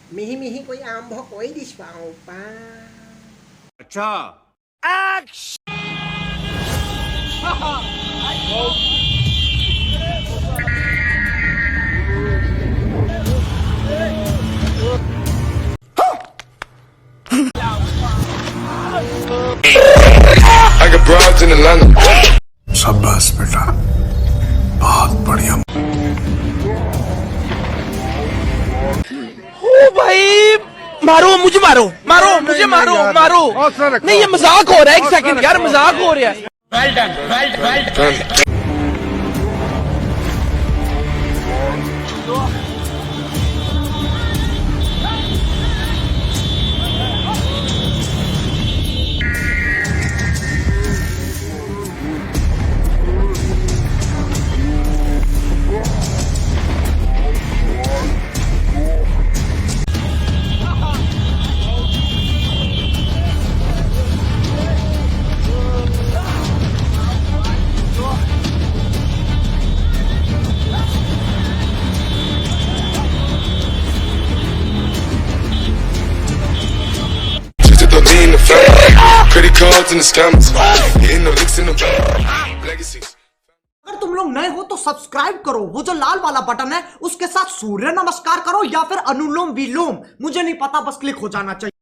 Mihi-mihi ko yung ambo ko, di pa pa. अच्छा I got broads in Atlanta. शाबाश बेटा, बहुत बढ़िया। ओ भाई, मारो मुझे, मारो मारो मुझे, मारो मारो। नहीं, ये मजाक हो रहा है, एक सेकंड यार, मजाक हो रहा है। Credit cards and the scammers. Hitting the licks in the legacies. अगर तुम लोग नए हो तो सब्सक्राइब करो, वो जो लाल वाला बटन है उसके साथ सूर्य नमस्कार करो या फिर अनुलोम विलोम, मुझे नहीं पता, बस क्लिक हो जाना चाहिए।